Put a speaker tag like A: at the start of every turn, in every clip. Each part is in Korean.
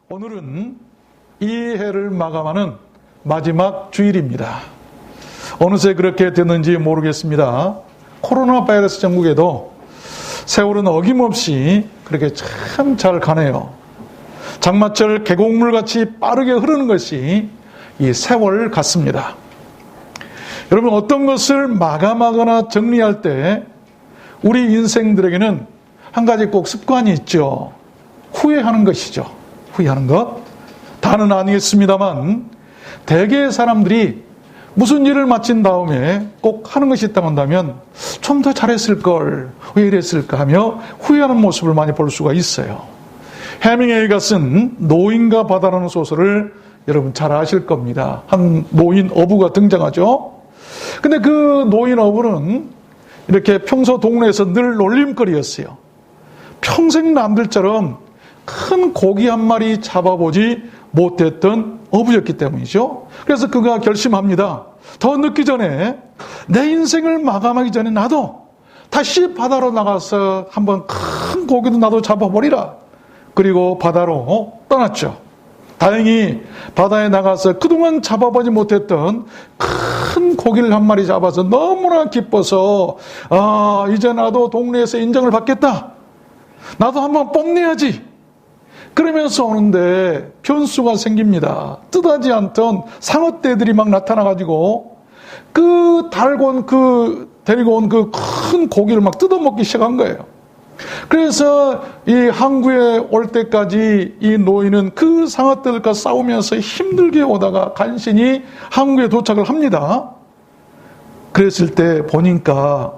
A: 오늘은 이 해를 마감하는 마지막 주일입니다. 어느새 그렇게 됐는지 모르겠습니다. 코로나 바이러스 전국에도 세월은 어김없이 그렇게 참 잘 가네요. 장마철 계곡물같이 빠르게 흐르는 것이 이 세월 같습니다. 여러분, 어떤 것을 마감하거나 정리할 때 우리 인생들에게는 한 가지 꼭 습관이 있죠. 후회하는 것이죠. 후회하는 것. 다는 아니겠습니다만 대개의 사람들이 무슨 일을 마친 다음에 꼭 하는 것이 있다고 한다면 좀 더 잘했을 걸, 왜 이랬을까 하며 후회하는 모습을 많이 볼 수가 있어요. 해밍웨이가 쓴 노인과 바다라는 소설을 여러분 잘 아실 겁니다. 한 노인 어부가 등장하죠. 근데 그 노인 어부는 이렇게 평소 동네에서 늘 놀림거리였어요. 평생 남들처럼 큰 고기 한 마리 잡아보지 못했던 어부였기 때문이죠. 그래서 그가 결심합니다. 더 늦기 전에, 내 인생을 마감하기 전에 나도 다시 바다로 나가서 한번 큰 고기도 나도 잡아보리라. 그리고 바다로 떠났죠. 다행히 바다에 나가서 그동안 잡아보지 못했던 큰 고기를 한 마리 잡아서 너무나 기뻐서 이제 나도 동네에서 인정을 받겠다. 나도 한번 뽐내야지. 그러면서 오는데 변수가 생깁니다. 뜻하지 않던 상어떼들이 막 나타나가지고 데리고 온 그 큰 고기를 막 뜯어먹기 시작한 거예요. 그래서 이 항구에 올 때까지 이 노인은 그 상어떼들과 싸우면서 힘들게 오다가 간신히 항구에 도착을 합니다. 그랬을 때 보니까,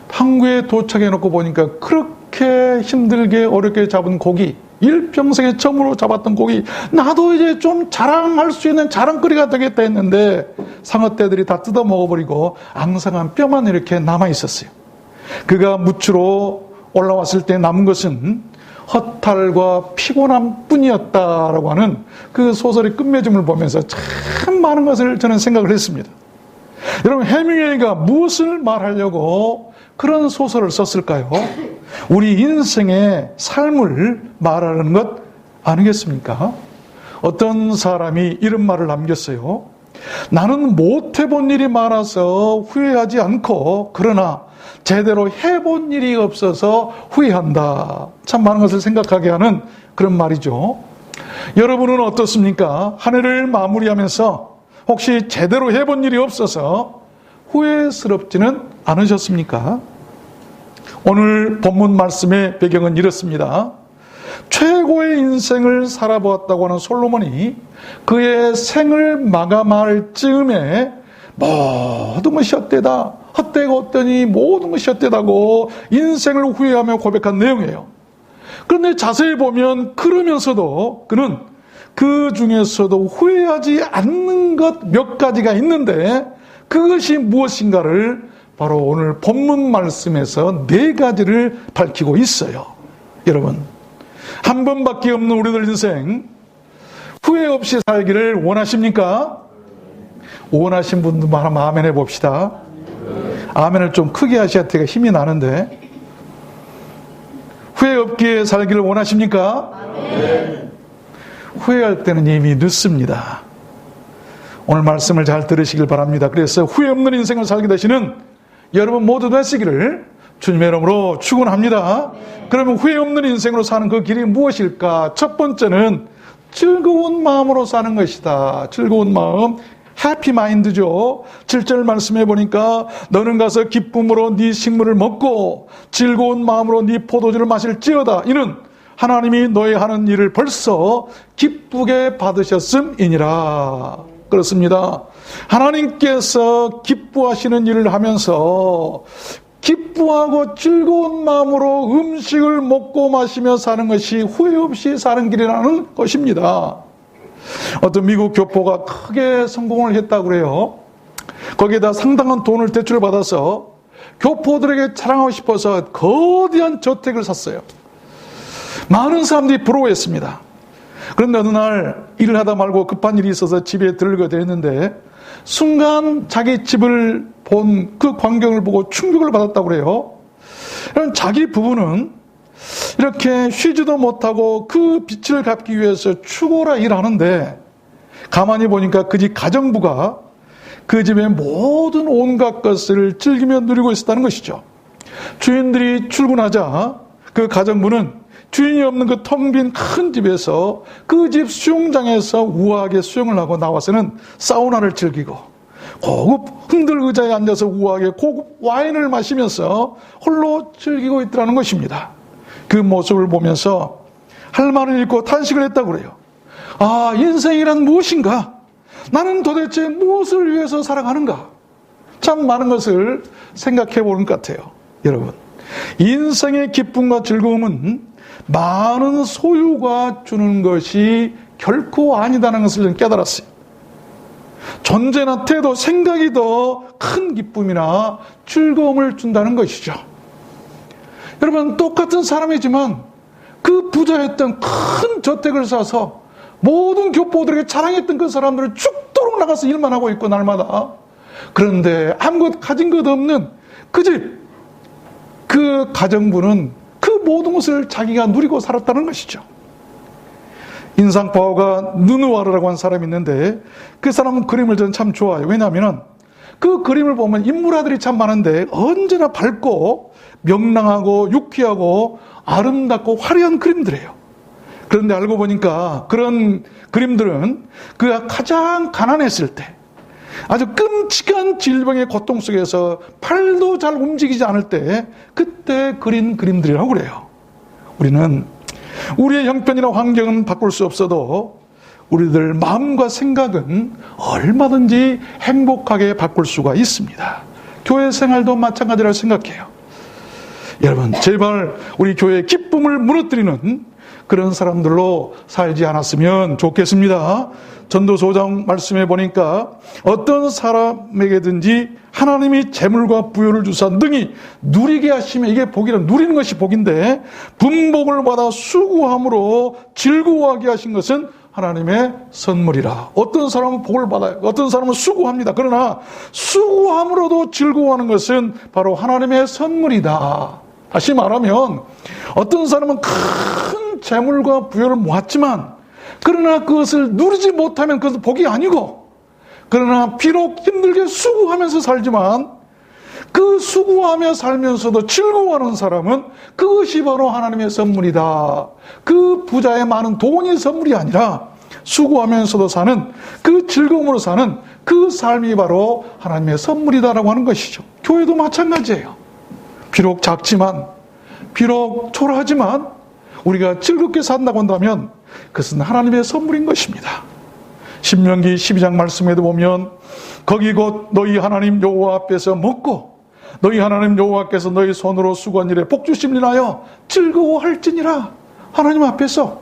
A: 항구에 도착해놓고 보니까 그렇게 힘들게 어렵게 잡은 고기, 일평생에 처음으로 잡았던 고기, 나도 이제 좀 자랑할 수 있는 자랑거리가 되겠다 했는데 상어떼들이 다 뜯어 먹어버리고 앙상한 뼈만 이렇게 남아있었어요. 그가 무추로 올라왔을 때 남은 것은 허탈과 피곤함 뿐이었다라고 하는 그 소설의 끝맺음을 보면서 참 많은 것을 저는 생각을 했습니다. 여러분, 해밍웨이가 무엇을 말하려고 그런 소설을 썼을까요? 우리 인생의 삶을 말하는 것 아니겠습니까? 어떤 사람이 이런 말을 남겼어요. 나는 못 해본 일이 많아서 후회하지 않고, 그러나 제대로 해본 일이 없어서 후회한다. 참 많은 것을 생각하게 하는 그런 말이죠. 여러분은 어떻습니까? 한 해를 마무리하면서 혹시 제대로 해본 일이 없어서 후회스럽지는 않으셨습니까? 오늘 본문 말씀의 배경은 이렇습니다. 최고의 인생을 살아보았다고 하는 솔로몬이 그의 생을 마감할 즈음에 모든 것이 헛되다, 헛되고 헛되니 모든 것이 헛되다고 인생을 후회하며 고백한 내용이에요. 그런데 자세히 보면 그러면서도 그는 그 중에서도 후회하지 않는 것 몇 가지가 있는데 그것이 무엇인가를 바로 오늘 본문 말씀에서 4가지를 밝히고 있어요. 여러분, 한 번밖에 없는 우리들 인생, 후회 없이 살기를 원하십니까? 원하신 분들 한번 아멘 해봅시다. 아멘을 좀 크게 하셔야 제가 힘이 나는데. 후회 없게 살기를 원하십니까? 아멘. 후회할 때는 이미 늦습니다. 오늘 말씀을 잘 들으시길 바랍니다. 그래서 후회 없는 인생을 살게 되시는 여러분 모두 되시기를 주님의 이름으로 축원합니다. 그러면 후회 없는 인생으로 사는 그 길이 무엇일까? 첫 번째는 즐거운 마음으로 사는 것이다. 즐거운 마음, 해피 마인드죠. 7절 말씀해 보니까 너는 가서 기쁨으로 네 식물을 먹고 즐거운 마음으로 네 포도주를 마실지어다. 이는 하나님이 너의 하는 일을 벌써 기쁘게 받으셨음이니라. 그렇습니다. 하나님께서 기뻐하시는 일을 하면서 기뻐하고 즐거운 마음으로 음식을 먹고 마시며 사는 것이 후회 없이 사는 길이라는 것입니다. 어떤 미국 교포가 크게 성공을 했다고 그래요. 거기에다 상당한 돈을 대출을 받아서 교포들에게 자랑하고 싶어서 거대한 저택을 샀어요. 많은 사람들이 부러워했습니다. 그런데 어느 날 일을 하다 말고 급한 일이 있어서 집에 들르게 됐는데 순간 자기 집을 본 그 광경을 보고 충격을 받았다고 그래요. 자기 부부는 이렇게 쉬지도 못하고 그 빚을 갚기 위해서 죽어라 일하는데, 가만히 보니까 그 집 가정부가 그 집의 모든 온갖 것을 즐기며 누리고 있었다는 것이죠. 주인들이 출근하자 그 가정부는 주인이 없는 그 텅 빈 큰 집에서 그 집 수영장에서 우아하게 수영을 하고 나와서는 사우나를 즐기고 고급 흔들 의자에 앉아서 우아하게 고급 와인을 마시면서 홀로 즐기고 있더라는 것입니다. 그 모습을 보면서 할 말을 잃고 탄식을 했다고 그래요. 아, 인생이란 무엇인가? 나는 도대체 무엇을 위해서 살아가는가? 참 많은 것을 생각해 보는 것 같아요. 여러분, 인생의 기쁨과 즐거움은 많은 소유가 주는 것이 결코 아니다는 것을 저는 깨달았어요. 존재나 태도, 생각이 더 큰 기쁨이나 즐거움을 준다는 것이죠. 여러분, 똑같은 사람이지만 그 부자였던 큰 저택을 사서 모든 교포들에게 자랑했던 그 사람들은 죽도록 나가서 일만 하고 있고 날마다. 그런데 아무것 가진 것 없는 그 집, 그 가정부는 그 모든 것을 자기가 누리고 살았다는 것이죠. 인상파워가 느누아르라고 하는 사람이 있는데 그 사람은 그림을 저는 참 좋아해요. 왜냐하면 그 그림을 보면 인물화들이 참 많은데 언제나 밝고 명랑하고 유쾌하고 아름답고 화려한 그림들이에요. 그런데 알고 보니까 그런 그림들은 그가 가장 가난했을 때, 아주 끔찍한 질병의 고통 속에서 팔도 잘 움직이지 않을 때 그때 그린 그림들이라고 그래요. 우리는 우리의 형편이나 환경은 바꿀 수 없어도 우리들 마음과 생각은 얼마든지 행복하게 바꿀 수가 있습니다. 교회 생활도 마찬가지라고 생각해요. 여러분, 제발 우리 교회의 기쁨을 무너뜨리는 그런 사람들로 살지 않았으면 좋겠습니다. 전도소장 말씀해 보니까 어떤 사람에게든지 하나님이 재물과 부여를 주사 능히 누리게 하시면, 이게 복이라, 누리는 것이 복인데 분복을 받아 수고함으로 즐거워하게 하신 것은 하나님의 선물이라. 어떤 사람은 복을 받아요. 어떤 사람은 수고합니다. 그러나 수고함으로도 즐거워하는 것은 바로 하나님의 선물이다. 다시 말하면 어떤 사람은 큰 재물과 부여를 모았지만 그러나 그것을 누리지 못하면 그것은 복이 아니고, 그러나 비록 힘들게 수고하면서 살지만 그 수고하며 살면서도 즐거워하는 사람은 그것이 바로 하나님의 선물이다. 그 부자의 많은 돈이 선물이 아니라 수고하면서도 사는 그 즐거움으로 사는 그 삶이 바로 하나님의 선물이다라고 하는 것이죠. 교회도 마찬가지예요. 비록 작지만, 비록 초라하지만 우리가 즐겁게 산다고 한다면 그것은 하나님의 선물인 것입니다. 신명기 12장 말씀에도 보면 거기 곧 너희 하나님 여호와 앞에서 먹고 너희 하나님 여호와께서 너희 손으로 수고한 일에 복 주심을 인하여 즐거워할지니라. 하나님 앞에서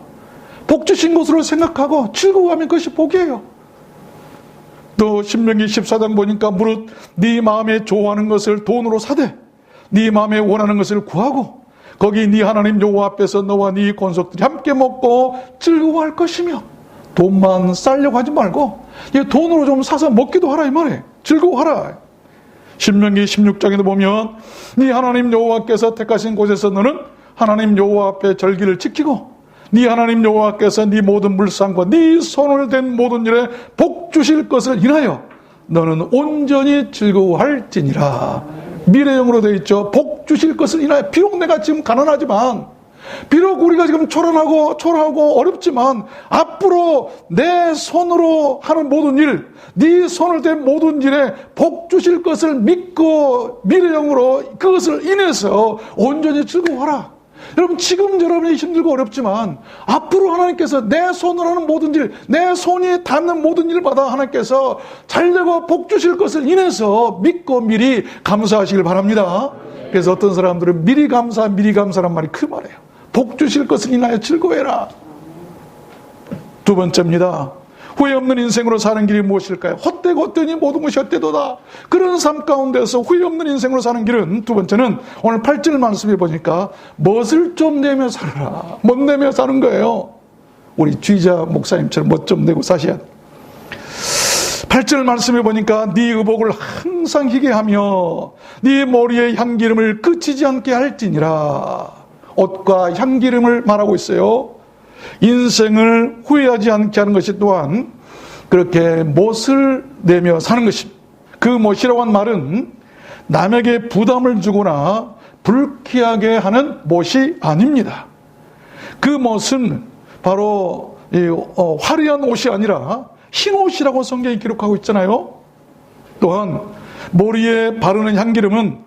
A: 복 주신 것으로 생각하고 즐거워하면 그것이 복이에요. 또 신명기 14장 보니까 무릇 네 마음에 좋아하는 것을 돈으로 사되 네 마음에 원하는 것을 구하고 거기 네 하나님 여호와 앞에서 너와 네 권속들이 함께 먹고 즐거워할 것이며. 돈만 쌓으려고 하지 말고 돈으로 좀 사서 먹기도 하라 이 말이에요. 즐거워하라. 신명기 16장에도 보면 네 하나님 여호와께서 택하신 곳에서 너는 하나님 여호와 앞에 절기를 지키고 네 하나님 여호와께서 네 모든 물상과 네 손을 댄 모든 일에 복 주실 것을 인하여 너는 온전히 즐거워할지니라. 미래형으로 되어 있죠. 복 주실 것을 인하여. 비록 내가 지금 가난하지만, 비록 우리가 지금 초라하고 어렵지만 앞으로 내 손으로 하는 모든 일, 네 손을 댄 모든 일에 복 주실 것을 믿고 미래형으로 그것을 인해서 온전히 즐거워하라. 여러분, 지금 여러분이 힘들고 어렵지만 앞으로 하나님께서 내 손으로 하는 모든 일, 내 손이 닿는 모든 일마다 하나님께서 잘되고 복 주실 것을 인해서 믿고 미리 감사하시길 바랍니다. 그래서 어떤 사람들은 미리 감사란 말이 그 말이에요. 복 주실 것을 인하여 즐거워해라. 두 번째입니다. 후회 없는 인생으로 사는 길이 무엇일까요? 헛되고 헛되니 모든 것이 헛되도다. 그런 삶 가운데서 후회 없는 인생으로 사는 길은, 두 번째는 오늘 8절 말씀해 보니까 멋을 좀 내며 살아라. 멋 내며 사는 거예요. 우리 주의자 목사님처럼 멋 좀 내고 사셔야 돼. 8절 말씀해 보니까 네 의복을 항상 희게 하며 네 머리에 향기름을 그치지 않게 할지니라. 옷과 향기름을 말하고 있어요. 인생을 후회하지 않게 하는 것이 또한 그렇게 못을 내며 사는 것입니다. 그 못이라고 한 말은 남에게 부담을 주거나 불쾌하게 하는 못이 아닙니다. 그 못은 바로 화려한 옷이 아니라 흰 옷이라고 성경이 기록하고 있잖아요. 또한 머리에 바르는 향기름은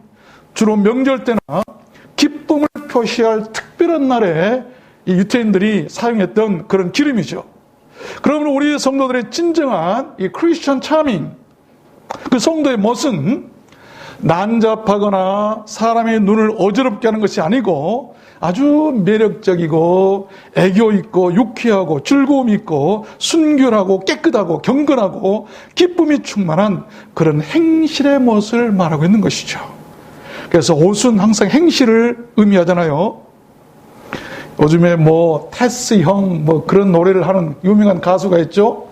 A: 주로 명절 때나 기쁨을 표시할 특별한 날에 이 유태인들이 사용했던 그런 기름이죠. 그러면 우리 성도들의 진정한 이 크리스천 차밍, 그 성도의 멋은 난잡하거나 사람의 눈을 어지럽게 하는 것이 아니고 아주 매력적이고 애교 있고 유쾌하고 즐거움 있고 순결하고 깨끗하고 경건하고 기쁨이 충만한 그런 행실의 멋을 말하고 있는 것이죠. 그래서 옷은 항상 행실을 의미하잖아요. 요즘에 테스 형 그런 노래를 하는 유명한 가수가 있죠.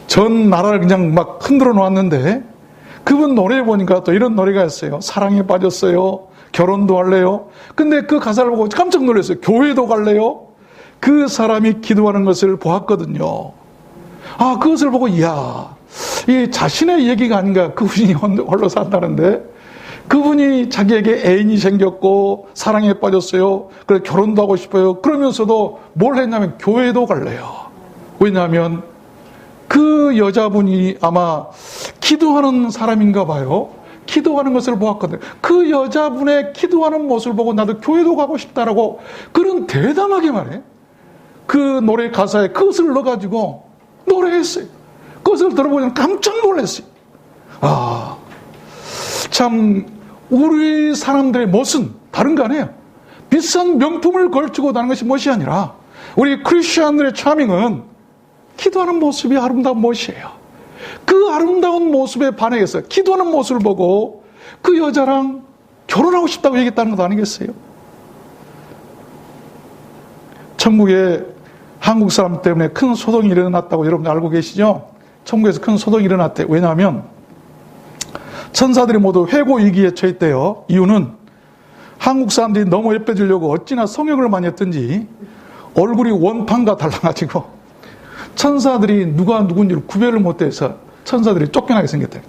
A: 전 나라를 그냥 막 흔들어 놓았는데 그분 노래 보니까 또 이런 노래가 있어요. 사랑에 빠졌어요. 결혼도 할래요. 근데 그 가사를 보고 깜짝 놀랐어요. 교회도 갈래요. 그 사람이 기도하는 것을 보았거든요. 아, 그것을 보고 이야, 이 자신의 얘기가 아닌가. 그분이 홀로 산다는데 그분이 자기에게 애인이 생겼고 사랑에 빠졌어요. 그래서 결혼도 하고 싶어요. 그러면서도 뭘 했냐면 교회도 갈래요. 왜냐하면 그 여자분이 아마 기도하는 사람인가 봐요. 기도하는 것을 보았거든요. 그 여자분의 기도하는 모습을 보고 나도 교회도 가고 싶다라고 그런 대담하게 말해. 그 노래 가사에 그것을 넣어가지고 노래했어요. 그것을 들어보니 깜짝 놀랐어요. 아, 참 우리 사람들의 멋은 다른 거 아니에요. 비싼 명품을 걸치고 다는 것이 멋이 아니라 우리 크리스천들의 차밍은 기도하는 모습이 아름다운 멋이에요. 그 아름다운 모습에 반해서 기도하는 모습을 보고 그 여자랑 결혼하고 싶다고 얘기했다는 것 아니겠어요? 천국에 한국 사람 때문에 큰 소동이 일어났다고 여러분 알고 계시죠? 천국에서 큰 소동이 일어났대요. 왜냐하면 천사들이 모두 회고 위기에 처했대요. 이유는 한국 사람들이 너무 예뻐지려고 어찌나 성욕을 많이 했든지 얼굴이 원판과 달라가지고 천사들이 누가 누군지를 구별을 못해서 천사들이 쫓겨나게 생겼대요.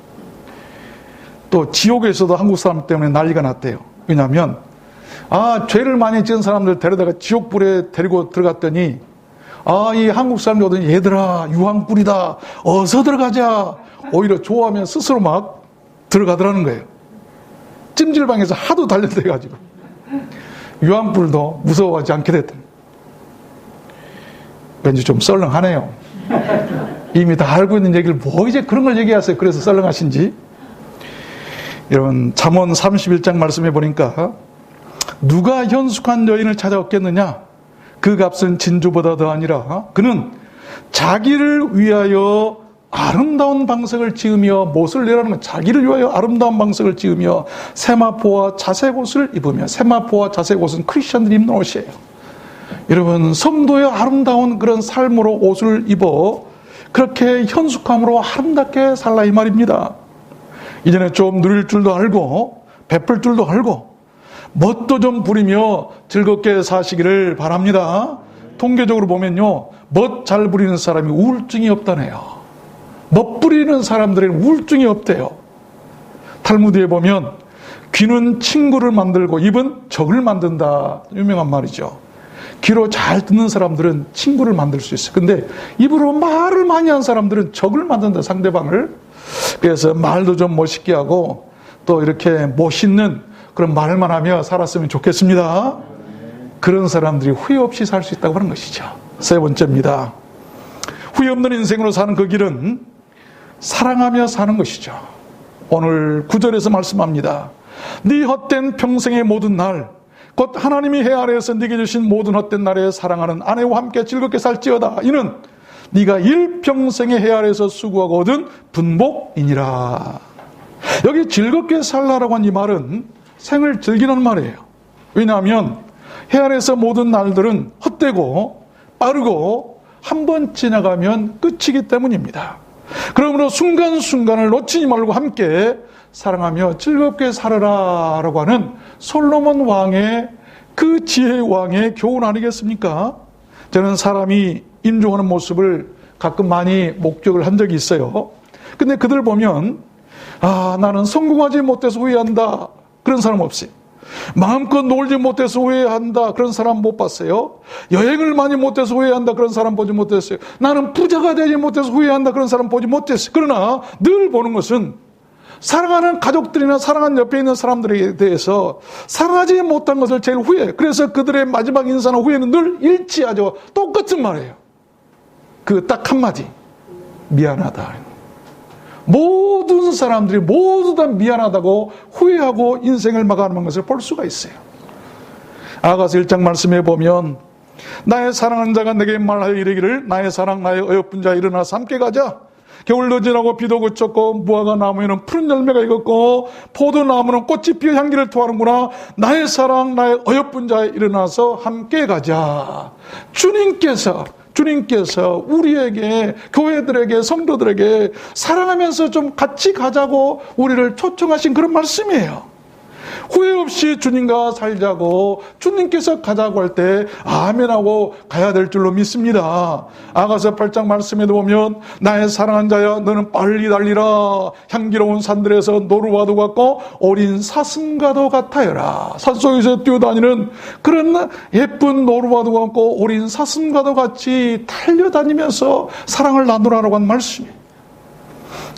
A: 또 지옥에서도 한국 사람 때문에 난리가 났대요. 왜냐하면 죄를 많이 지은 사람들 데려다가 지옥불에 데리고 들어갔더니 이 한국 사람들 오더니 얘들아 유황불이다 어서 들어가자 오히려 좋아하면 스스로 막 들어가더라는 거예요. 찜질방에서 하도 단련돼가지고 유황불도 무서워하지 않게 됐다. 왠지 좀 썰렁하네요. 이미 다 알고 있는 얘기를 이제 그런 걸 얘기하세요. 그래서 썰렁하신지. 여러분 잠언 31장 말씀해 보니까 누가 현숙한 여인을 찾아왔겠느냐? 그 값은 진주보다 더 아니라 그는 자기를 위하여 아름다운 방석을 지으며 못을 내라는 건 자기를 위하여 아름다운 방석을 지으며 세마포와 자색 옷을 입으며 세마포와 자색 옷은 크리스천들이 입는 옷이에요. 여러분 성도의 아름다운 그런 삶으로 옷을 입어 그렇게 현숙함으로 아름답게 살라 이 말입니다. 이전에 좀 누릴 줄도 알고 베풀 줄도 알고 멋도 좀 부리며 즐겁게 사시기를 바랍니다. 통계적으로 보면요 멋 잘 부리는 사람이 우울증이 없다네요. 멋 부리는 사람들에는 우울증이 없대요. 탈무드에 보면 귀는 친구를 만들고 입은 적을 만든다 유명한 말이죠. 귀로 잘 듣는 사람들은 친구를 만들 수 있어요. 근데 입으로 말을 많이 한 사람들은 적을 만든다, 상대방을. 그래서 말도 좀 멋있게 하고 또 이렇게 멋있는 그런 말만 하며 살았으면 좋겠습니다. 그런 사람들이 후회 없이 살 수 있다고 하는 것이죠. 세 번째입니다. 후회 없는 인생으로 사는 그 길은 사랑하며 사는 것이죠. 오늘 9절에서 말씀합니다. 네 헛된 평생의 모든 날 곧 하나님이 해 아래에서 네게 주신 모든 헛된 날에 사랑하는 아내와 함께 즐겁게 살지어다. 이는 네가 일평생의 해 아래에서 수고하고 얻은 분복이니라. 여기 즐겁게 살라라고 한 이 말은 생을 즐기는 말이에요. 왜냐하면 해 아래에서 모든 날들은 헛되고 빠르고 한 번 지나가면 끝이기 때문입니다. 그러므로 순간순간을 놓치지 말고 함께 사랑하며 즐겁게 살아라 라고 하는 솔로몬 왕의 그 지혜의 왕의 교훈 아니겠습니까? 저는 사람이 임종하는 모습을 가끔 많이 목격을 한 적이 있어요. 근데 그들 보면 나는 성공하지 못해서 후회한다, 그런 사람 없어요. 마음껏 놀지 못해서 후회한다, 그런 사람 못 봤어요. 여행을 많이 못해서 후회한다, 그런 사람 보지 못했어요. 나는 부자가 되지 못해서 후회한다, 그런 사람 보지 못했어요. 그러나 늘 보는 것은 사랑하는 가족들이나 사랑하는 옆에 있는 사람들에 대해서 사랑하지 못한 것을 제일 후회해요. 그래서 그들의 마지막 인사나 후회는 늘 일치하죠. 똑같은 말이에요. 그 딱 한마디, 미안하다. 모든 사람들이 모두 다 미안하다고 후회하고 인생을 마감하는 것을 볼 수가 있어요. 아가서 1장 말씀해 보면 나의 사랑하는 자가 내게 말하여 이르기를 나의 사랑 나의 어여쁜 자 일어나서 함께 가자. 겨울도 지나고 비도 그쳤고 무화과 나무에는 푸른 열매가 익었고 포도나무는 꽃이 피어 향기를 토하는구나. 나의 사랑 나의 어여쁜 자 일어나서 함께 가자. 주님께서 우리에게, 교회들에게, 성도들에게 사랑하면서 좀 같이 가자고 우리를 초청하신 그런 말씀이에요. 후회 없이 주님과 살자고 주님께서 가자고 할 때 아멘하고 가야 될 줄로 믿습니다. 아가서 8장 말씀에도 보면 나의 사랑한 자야 너는 빨리 달리라. 향기로운 산들에서 노루와도 같고 어린 사슴과도 같아여라. 산속에서 뛰어다니는 그런 예쁜 노루와도 같고 어린 사슴과도 같이 달려다니면서 사랑을 나누라고 한 말씀이에요.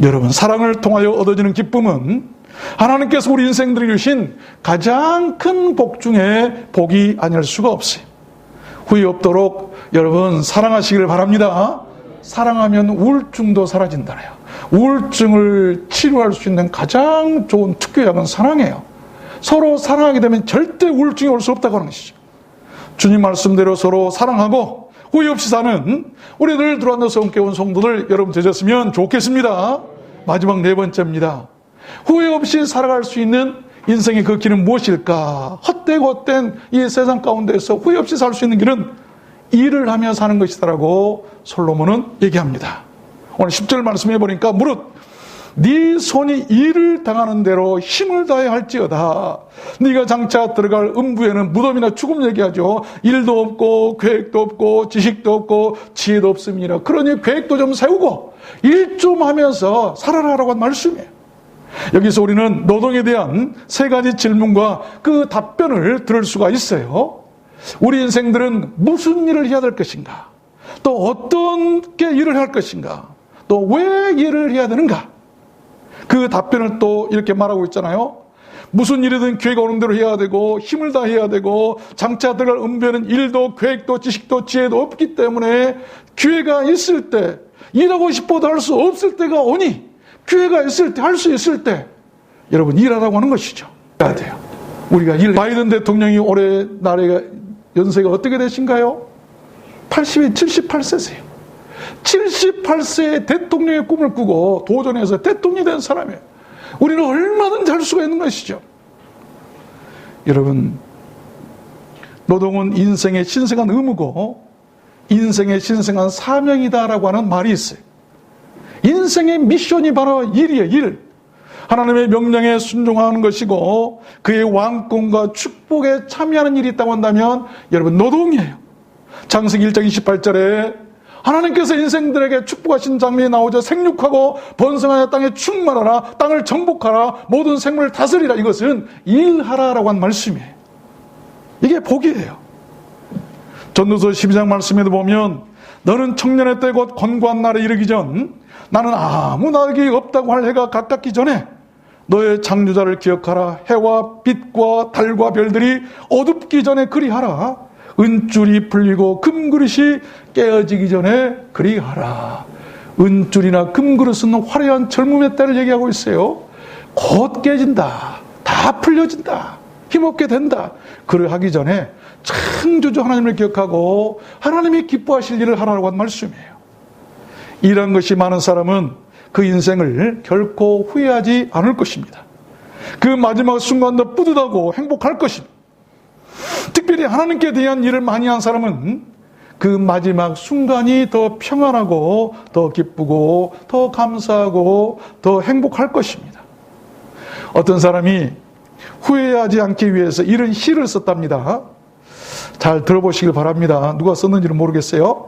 A: 여러분, 사랑을 통하여 얻어지는 기쁨은 하나님께서 우리 인생들이 주신 가장 큰 복 중에 복이 아닐 수가 없어요. 후회 없도록 여러분 사랑하시기를 바랍니다. 사랑하면 우울증도 사라진다네요. 우울증을 치료할 수 있는 가장 좋은 특효약은 사랑이에요. 서로 사랑하게 되면 절대 우울증이 올 수 없다고 하는 것이죠. 주님 말씀대로 서로 사랑하고 후회 없이 사는 우리들 들어앉아서 함께 온 성도들 여러분 되셨으면 좋겠습니다. 마지막 4번째입니다. 후회 없이 살아갈 수 있는 인생의 그 길은 무엇일까? 헛되고 헛된 이 세상 가운데서 후회 없이 살 수 있는 길은 일을 하며 사는 것이다라고 솔로몬은 얘기합니다. 오늘 10절 말씀해 보니까 무릇 네 손이 일을 당하는 대로 힘을 다해 할지어다. 네가 장차 들어갈 음부에는 무덤이나 죽음 얘기하죠. 일도 없고 계획도 없고 지식도 없고 지혜도 없습니다. 그러니 계획도 좀 세우고 일 좀 하면서 살아라라고 한 말씀이에요. 여기서 우리는 노동에 대한 3가지 질문과 그 답변을 들을 수가 있어요. 우리 인생들은 무슨 일을 해야 될 것인가? 또 어떻게 일을 할 것인가? 또 왜 일을 해야 되는가? 그 답변을 또 이렇게 말하고 있잖아요. 무슨 일이든 기회가 오는 대로 해야 되고 힘을 다해야 되고 장차 들어갈 음부에는 일도 계획도 지식도 지혜도 없기 때문에 기회가 있을 때 일하고 싶어도 할 수 없을 때가 오니 기회가 있을 때, 할 수 있을 때 여러분 일하라고 하는 것이죠. 해야 돼요. 우리가 바이든 대통령이 올해 나이가 연세가 어떻게 되신가요? 78세세요. 78세의 대통령의 꿈을 꾸고 도전해서 대통령이 된 사람이에요. 우리는 얼마든지 할 수가 있는 것이죠. 여러분, 노동은 인생의 신성한 의무고 인생의 신성한 사명이다라고 하는 말이 있어요. 인생의 미션이 바로 일이에요. 일. 하나님의 명령에 순종하는 것이고 그의 왕권과 축복에 참여하는 일이 있다고 한다면 여러분 노동이에요. 창세기 1장 28절에 하나님께서 인생들에게 축복하신 장면이 나오죠. 생육하고 번성하여 땅에 충만하라. 땅을 정복하라. 모든 생물을 다스리라. 이것은 일하라라고 한 말씀이에요. 이게 복이에요. 전도서 12장 말씀에도 보면 너는 청년의 때 곧 권고한 날에 이르기 전 나는 아무 낙이 없다고 할 해가 가깝기 전에 너의 창조자를 기억하라. 해와 빛과 달과 별들이 어둡기 전에 그리하라. 은줄이 풀리고 금그릇이 깨어지기 전에 그리하라. 은줄이나 금그릇은 화려한 젊음의 때를 얘기하고 있어요. 곧 깨진다. 다 풀려진다. 힘없게 된다. 그러하기 전에 창조주 하나님을 기억하고 하나님이 기뻐하실 일을 하라고 한 말씀이에요. 이런 것이 많은 사람은 그 인생을 결코 후회하지 않을 것입니다. 그 마지막 순간도 뿌듯하고 행복할 것입니다. 특별히 하나님께 대한 일을 많이 한 사람은 그 마지막 순간이 더 평안하고 더 기쁘고 더 감사하고 더 행복할 것입니다. 어떤 사람이 후회하지 않기 위해서 이런 시를 썼답니다. 잘 들어보시길 바랍니다. 누가 썼는지는 모르겠어요.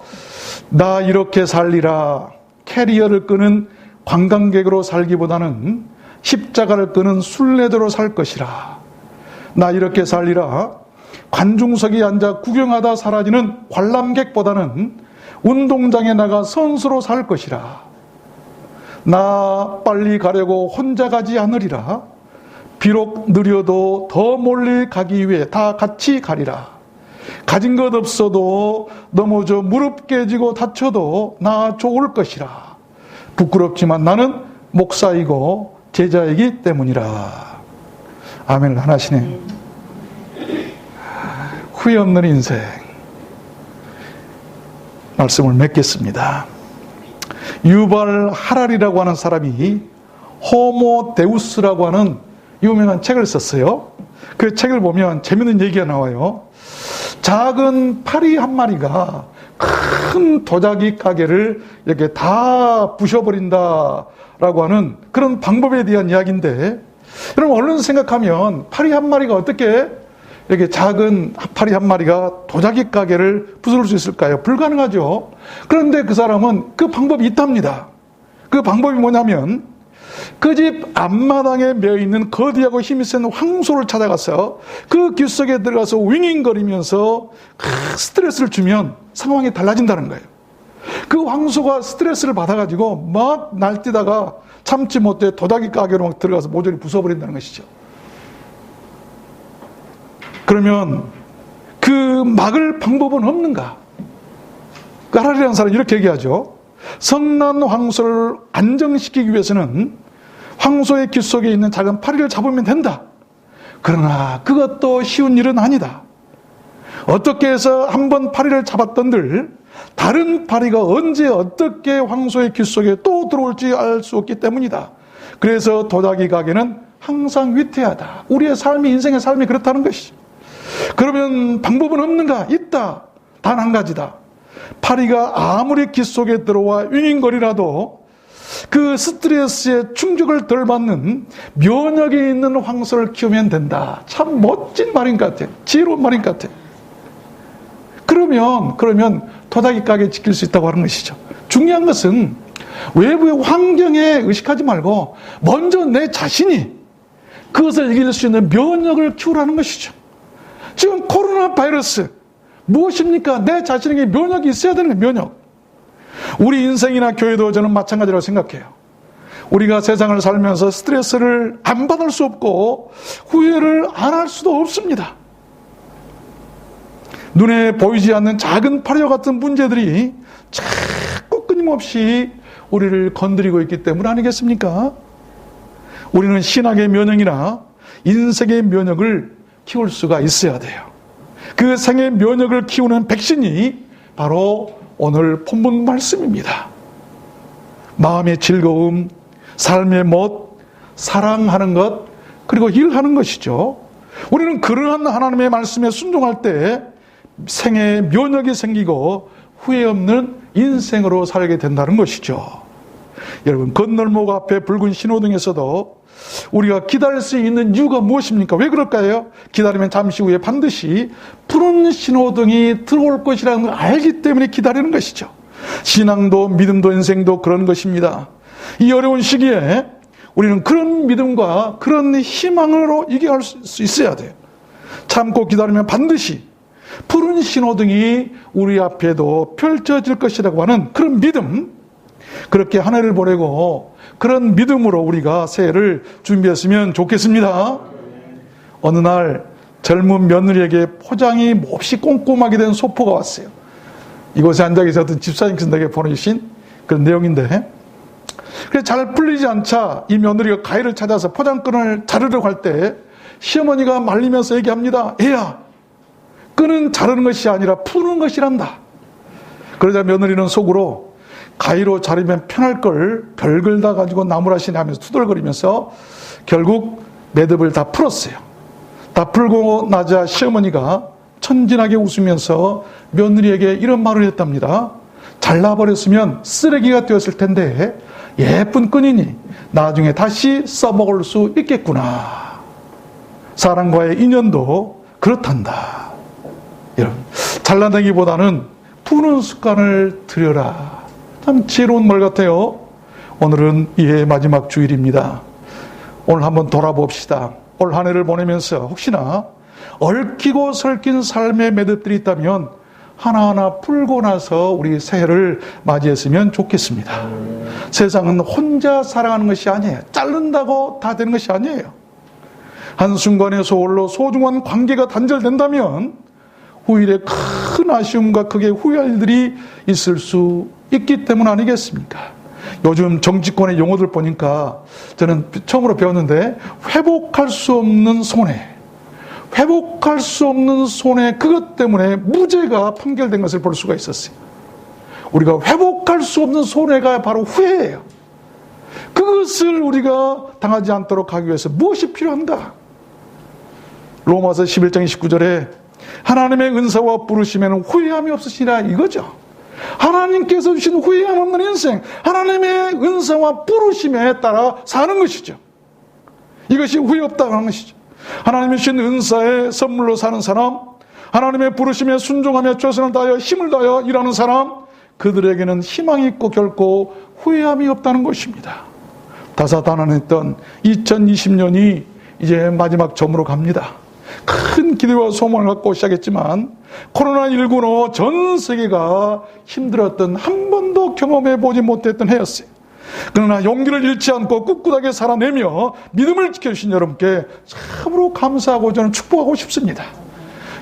A: 나 이렇게 살리라. 캐리어를 끄는 관광객으로 살기보다는 십자가를 끄는 순례자로 살 것이라. 나 이렇게 살리라. 관중석에 앉아 구경하다 사라지는 관람객보다는 운동장에 나가 선수로 살 것이라. 나 빨리 가려고 혼자 가지 않으리라. 비록 느려도 더 멀리 가기 위해 다 같이 가리라. 가진 것 없어도 넘어져 무릎 깨지고 다쳐도 나 좋을 것이라. 부끄럽지만 나는 목사이고 제자이기 때문이라. 아멘을 안 하시네. 후회 없는 인생. 말씀을 맺겠습니다. 유발 하랄이라고 하는 사람이 호모 데우스라고 하는 유명한 책을 썼어요. 그 책을 보면 재밌는 얘기가 나와요. 작은 파리 한 마리가 큰 도자기 가게를 이렇게 다 부셔버린다라고 하는 그런 방법에 대한 이야기인데, 여러분 얼른 생각하면 파리 한 마리가 어떻게 이렇게 작은 파리 한 마리가 도자기 가게를 부술 수 있을까요? 불가능하죠. 그런데 그 사람은 그 방법이 있답니다. 그 방법이 뭐냐면 그 집 앞마당에 매어있는 거대하고 힘이 센 황소를 찾아가서 그 귀 속에 들어가서 윙윙거리면서 스트레스를 주면 상황이 달라진다는 거예요. 그 황소가 스트레스를 받아가지고 막 날뛰다가 참지 못해 도자기 가게로 막 들어가서 모조리 부숴버린다는 것이죠. 그러면 그 막을 방법은 없는가? 하랄이라는 사람이 이렇게 얘기하죠. 성난 황소를 안정시키기 위해서는 황소의 귀 속에 있는 작은 파리를 잡으면 된다. 그러나 그것도 쉬운 일은 아니다. 어떻게 해서 한번 파리를 잡았던들 다른 파리가 언제 어떻게 황소의 귀 속에 또 들어올지 알 수 없기 때문이다. 그래서 도자기 가게는 항상 위태하다. 우리의 삶이, 인생의 삶이 그렇다는 것이죠. 그러면 방법은 없는가? 있다. 단 한 가지다. 파리가 아무리 귀 속에 들어와 윙윙거리라도 그 스트레스에 충격을 덜 받는 면역이 있는 황소를 키우면 된다. 참 멋진 말인 것 같아요. 지혜로운 말인 것 같아요. 그러면 도자기 가게 지킬 수 있다고 하는 것이죠. 중요한 것은 외부의 환경에 의식하지 말고 먼저 내 자신이 그것을 이길 수 있는 면역을 키우라는 것이죠. 지금 코로나 바이러스 무엇입니까? 내 자신에게 면역이 있어야 되는 거예요. 면역. 우리 인생이나 교회도 저는 마찬가지라고 생각해요. 우리가 세상을 살면서 스트레스를 안 받을 수 없고 후회를 안 할 수도 없습니다. 눈에 보이지 않는 작은 파리와 같은 문제들이 자꾸 끊임없이 우리를 건드리고 있기 때문 아니겠습니까? 우리는 신학의 면역이나 인생의 면역을 키울 수가 있어야 돼요. 그 생의 면역을 키우는 백신이 바로 오늘 본문 말씀입니다. 마음의 즐거움, 삶의 멋, 사랑하는 것, 그리고 일하는 것이죠. 우리는 그러한 하나님의 말씀에 순종할 때 생의 면역이 생기고 후회 없는 인생으로 살게 된다는 것이죠. 여러분, 건널목 앞에 붉은 신호등에서도 우리가 기다릴 수 있는 이유가 무엇입니까? 왜 그럴까요? 기다리면 잠시 후에 반드시 푸른 신호등이 들어올 것이라는 걸 알기 때문에 기다리는 것이죠. 신앙도 믿음도 인생도 그런 것입니다. 이 어려운 시기에 우리는 그런 믿음과 그런 희망으로 이겨갈 수 있어야 돼요. 참고 기다리면 반드시 푸른 신호등이 우리 앞에도 펼쳐질 것이라고 하는 그런 믿음, 그렇게 한 해를 보내고 그런 믿음으로 우리가 새해를 준비했으면 좋겠습니다. 어느 날 젊은 며느리에게 포장이 몹시 꼼꼼하게 된 소포가 왔어요. 이곳에 앉아 계셨던 집사님께서 내게 보내주신 그런 내용인데, 그래서 잘 풀리지 않자 이 며느리가 가위를 찾아서 포장끈을 자르려고 할 때 시어머니가 말리면서 얘기합니다. 애야, 끈은 자르는 것이 아니라 푸는 것이란다. 그러자 며느리는 속으로 가위로 자르면 편할 걸 별걸 다 가지고 나무라시네 하면서 투덜거리면서 결국 매듭을 다 풀었어요. 다 풀고 나자 시어머니가 천진하게 웃으면서 며느리에게 이런 말을 했답니다. 잘라버렸으면 쓰레기가 되었을 텐데 예쁜 끈이니 나중에 다시 써먹을 수 있겠구나. 사람과의 인연도 그렇단다. 여러분, 잘라내기보다는 푸는 습관을 들여라. 참 지혜로운 말 같아요. 오늘은 이해의 마지막 주일입니다. 오늘 한번 돌아봅시다. 올 한 해를 보내면서 혹시나 얽히고 설킨 삶의 매듭들이 있다면 하나하나 풀고 나서 우리 새해를 맞이했으면 좋겠습니다. 세상은 혼자 살아가는 것이 아니에요. 자른다고 다 되는 것이 아니에요. 한순간에 소홀로 소중한 관계가 단절된다면 후일에 큰 아쉬움과 크게 후회할 일들이 있을 수 있기 때문 아니겠습니까? 요즘 정치권의 용어들 보니까 저는 처음으로 배웠는데 회복할 수 없는 손해, 회복할 수 없는 손해, 그것 때문에 무죄가 판결된 것을 볼 수가 있었어요. 우리가 회복할 수 없는 손해가 바로 후회예요. 그것을 우리가 당하지 않도록 하기 위해서 무엇이 필요한가? 로마서 11장 29절에 하나님의 은사와 부르심에는 후회함이 없으시라, 이거죠. 하나님께서 주신 후회함 없는 인생, 하나님의 은사와 부르심에 따라 사는 것이죠. 이것이 후회 없다고 하는 것이죠. 하나님이 주신 은사의 선물로 사는 사람, 하나님의 부르심에 순종하며 최선을 다하여 힘을 다하여 일하는 사람, 그들에게는 희망이 있고 결코 후회함이 없다는 것입니다. 다사다난했던 2020년이 이제 마지막 점으로 갑니다. 큰 기대와 소망을 갖고 시작했지만 코로나19로 전 세계가 힘들었던, 한 번도 경험해 보지 못했던 해였어요. 그러나 용기를 잃지 않고 꿋꿋하게 살아내며 믿음을 지켜주신 여러분께 참으로 감사하고 저는 축복하고 싶습니다.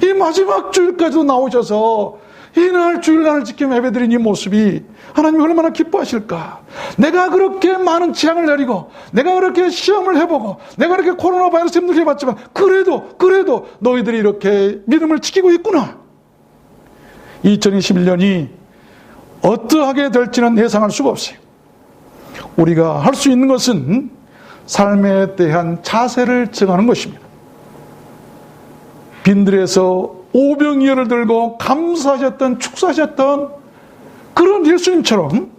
A: 이 마지막 주일까지도 나오셔서 이날 주일날을 지키며 예배드린 이 모습이 하나님이 얼마나 기뻐하실까. 내가 그렇게 많은 재앙을 내리고, 내가 그렇게 시험을 해보고, 내가 그렇게 코로나 바이러스 힘들게 해봤지만 그래도 너희들이 이렇게 믿음을 지키고 있구나. 2021년이 어떠하게 될지는 예상할 수가 없어요. 우리가 할 수 있는 것은 삶에 대한 자세를 정하는 것입니다. 빈들에서 오병이어를 들고 감사하셨던, 축사하셨던 그런 예수님처럼,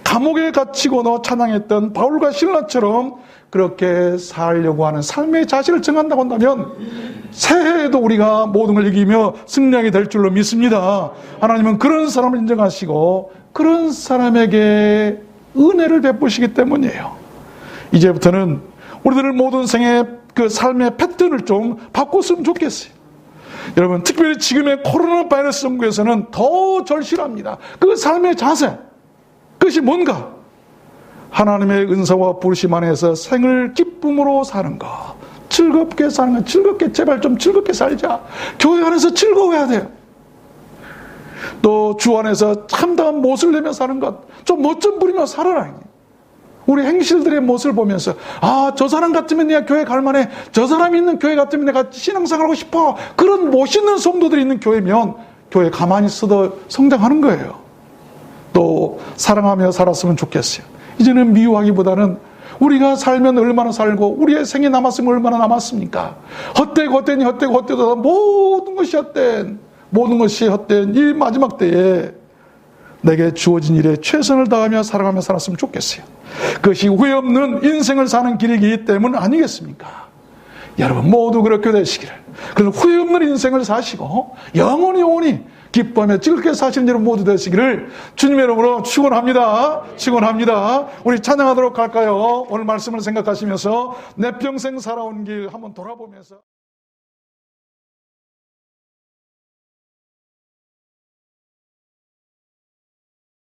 A: 감옥에 갇히고도 찬양했던 바울과 실라처럼 그렇게 살려고 하는 삶의 자세를 정한다고 한다면 새해에도 우리가 모든 걸 이기며 승리하게 될 줄로 믿습니다. 하나님은 그런 사람을 인정하시고 그런 사람에게 은혜를 베푸시기 때문이에요. 이제부터는 우리들 모든 생의 그 삶의 패턴을 좀 바꿨으면 좋겠어요. 여러분, 특별히 지금의 코로나 바이러스 정부에서는 더 절실합니다. 그 삶의 자세, 그것이 뭔가? 하나님의 은사와 부르심 안에서 생을 기쁨으로 사는 것, 즐겁게 사는 것, 즐겁게, 제발 좀 즐겁게 살자. 교회 안에서 즐거워야 돼요. 또 주 안에서 참다운 못을 내며 사는 것, 좀 멋 좀 부리며 살아라. 우리 행실들의 모습을 보면서, 아, 저 사람 같으면 내가 교회 갈만해, 저 사람이 있는 교회 같으면 내가 신앙생활하고 싶어, 그런 멋있는 성도들이 있는 교회면 교회 가만히 있어도 성장하는 거예요. 또 사랑하며 살았으면 좋겠어요. 이제는 미워하기보다는 우리가 살면 얼마나 살고 우리의 생이 남았으면 얼마나 남았습니까? 헛되고 모든 것이 헛된 이 마지막 때에 내게 주어진 일에 최선을 다하며 살아가며 살았으면 좋겠어요. 그것이 후회 없는 인생을 사는 길이기 때문 아니겠습니까? 여러분 모두 그렇게 되시기를. 그래서 후회 없는 인생을 사시고 영원히 기뻐하며 즐겁게 사시는 여러분 모두 되시기를 주님의 이름으로 축원합니다. 우리 찬양하도록 할까요? 오늘 말씀을 생각하시면서 내 평생 살아온 길 한번 돌아보면서